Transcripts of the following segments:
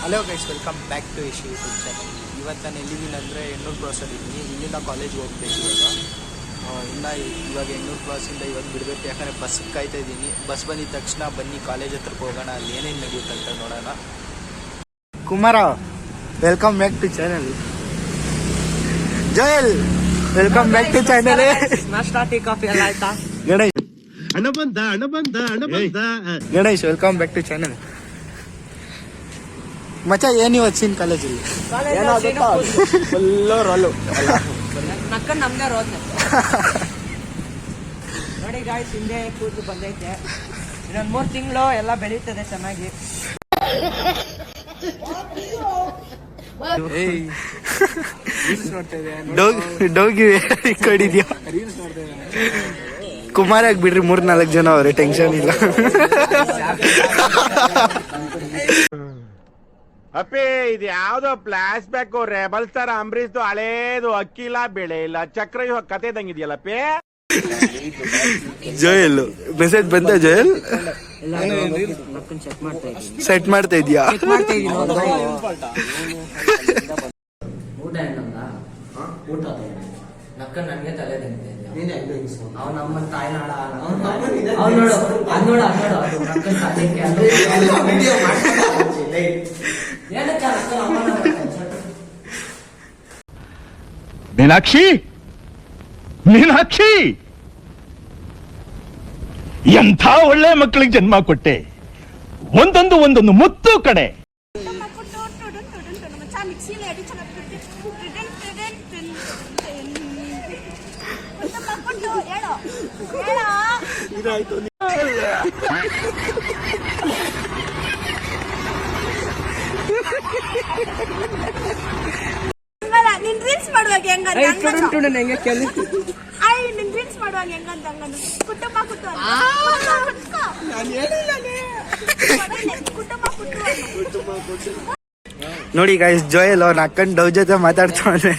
Hello guys, welcome back to Yash YouTube channel. ಇವತ್ತು ನಾನು ಎಲ್ಲಿದ್ದೀನಿ ಅಂದರೆ ಎಣ್ಣೂರು ಕ್ರಾಸಲ್ಲಿ ಇದ್ದೀನಿ. ಇಲ್ಲಿಂದ ಕಾಲೇಜ್ಗೆ ಹೋಗ್ಬೇಕು ಇವಾಗ ಎಣ್ಣೂರು ಕ್ರಾಸಿಂದ ಇವಾಗ ಬಿಡಬೇಕು, ಯಾಕಂದರೆ ಬಸ್ ಕಾಯ್ತಾ ಇದ್ದೀನಿ. ಬಸ್ ಬಂದಿದ ತಕ್ಷಣ ಬನ್ನಿ ಕಾಲೇಜ್ ಹತ್ರಕ್ಕೆ ಹೋಗೋಣ, ಅಲ್ಲಿ ಏನೇನು ನಡೆಯುತ್ತೆ ಅಂತ ನೋಡೋಣ. Kumara, welcome back to channel. Jayal, welcome back to channel. ನಾಷ್ಟಾ ಟೀ ಕಾಫಿ ಎಲ್ಲ ಆಯ್ತಾ? Ganesh Ganesh welcome back to channel. ಮಚ್ಚ ಏನು ಇವತ್ತು ಸೀನ್ ಕಾಲೇಜಲ್ಲಿ ಫುಲ್ಲು ರೋಲು ನಕ್ಕನ್ ನಮ್ದೇ ರೋದ್ ನೋಡಿ ಗಾಯ್ಸ್, ಹಿಂದೆ ಕೂತು ಬಂದೈತೆ. ಇನ್ನೊಂದು 3 ತಿಂಗಳು ಎಲ್ಲ ಬೆಳೀತದೆ ಚೆನ್ನಾಗಿ. ಡೋಗಿ ಕಡಿದ್ಯಾ? ಕುಮಾರಾಗಿ ಬಿಡ್ರಿ, 3-4 ಜನ ಅವ್ರೆ, ಟೆನ್ಷನ್ ಇಲ್ಲ. ಅಪ್ಪೇ, ಇದು ಯಾವ್ದೋ flash back rebel star Ambareesh ಹಳೇದು, ಅಕ್ಕಿಲ್ಲ ಬೆಳೆ ಇಲ್ಲ ಚಕ್ರ ಕತೆ ಇದಂಗಿದ್ಯಲ್ಲಪ್ಪೇ. ಜೋಯಲ್ ಮೆಸೇಜ್ ಬಂದ? ಜೋಯಲ್ ಸೆಟ್ ಮಾಡ್ತಾ ಇದೀಯಾ? ಊಟ ನಕ್ಕ ನನಗೆ ತಲೆ ಅವ್ನು ನಮ್ಮ ತಾಯಿ ನಾಡ ಮೀನಾಕ್ಷಿ, ಮೀನಾಕ್ಷಿ, ಎಂಥ ಒಳ್ಳೆ ಮಕ್ಕಳಿಗೆ ಜನ್ಮ ಕೊಟ್ಟೆ. ಒಂದೊಂದು ಮುತ್ತು ಕಡೆ. ನಿನ್ ರೀಲ್ಸ್ ಮಾಡುವಾಗ ನೋಡಿ ಗೈಸ್, ಜೋಯಲ್ ಅವ್ನ ಅಕ್ಕನ ಡವ್ ಜೊತೆ ಮಾತಾಡ್ತಾನೆ.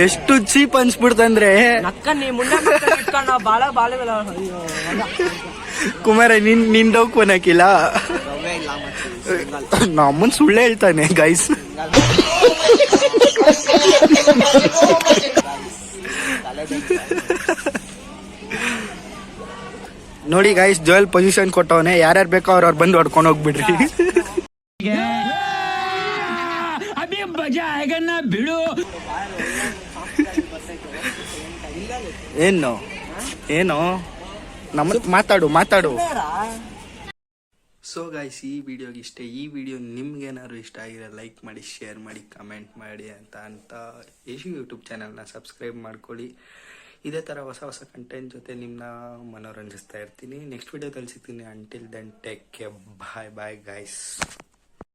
ಎಷ್ಟು ಚೀಪ್ ಅನ್ಸ್ಬಿಡ್ತಂದ್ರೆ ಕುಮಾರ, ನಿನ್ ಡವ್ ಕೊನಕಿಲ್ಲ, ನಮ್ಮನ್ ಸುಳ್ಳು ಹೇಳ್ತಾನೆ ಗೈಸ್. ನೋಡಿ ಗೈಸ್, ಜೋಯಲ್ ಪೊಸಿಷನ್ ಕೊಟ್ಟವನೆ. ಯಾರ್ಯಾರು ಬೇಕೋ ಅವ್ರವ್ರು ಬಂದು ಹೊಡ್ಕೊಂಡು ಹೋಗ್ಬಿಡ್ರಿ. ಬಿಡು. ಏನು ನಮ್ಮ ಮಾತಾಡು. ಸೊ ಗೈಸ್, ಈ ವಿಡಿಯೋಗೆ ಇಷ್ಟ. ಈ ವಿಡಿಯೋ ನಿಮ್ಗೇನಾದ್ರು ಇಷ್ಟ ಆಗಿದ್ರೆ ಲೈಕ್ ಮಾಡಿ, ಶೇರ್ ಮಾಡಿ, ಕಮೆಂಟ್ ಮಾಡಿ ಅಂತ ಯಶ್ ಯೂಟ್ಯೂಬ್ ಚಾನಲ್ನ ಸಬ್ಸ್ಕ್ರೈಬ್ ಮಾಡ್ಕೊಳ್ಳಿ. ಇದೇ ಥರ ಹೊಸ ಕಂಟೆಂಟ್ ಜೊತೆ ನಿಮ್ಮನ್ನ ಮನೋರಂಜಿಸ್ತಾ ಇರ್ತೀನಿ. ನೆಕ್ಸ್ಟ್ ವಿಡಿಯೋದಲ್ಲಿ ಸಿಗ್ತೀನಿ. Until then take care, bye guys.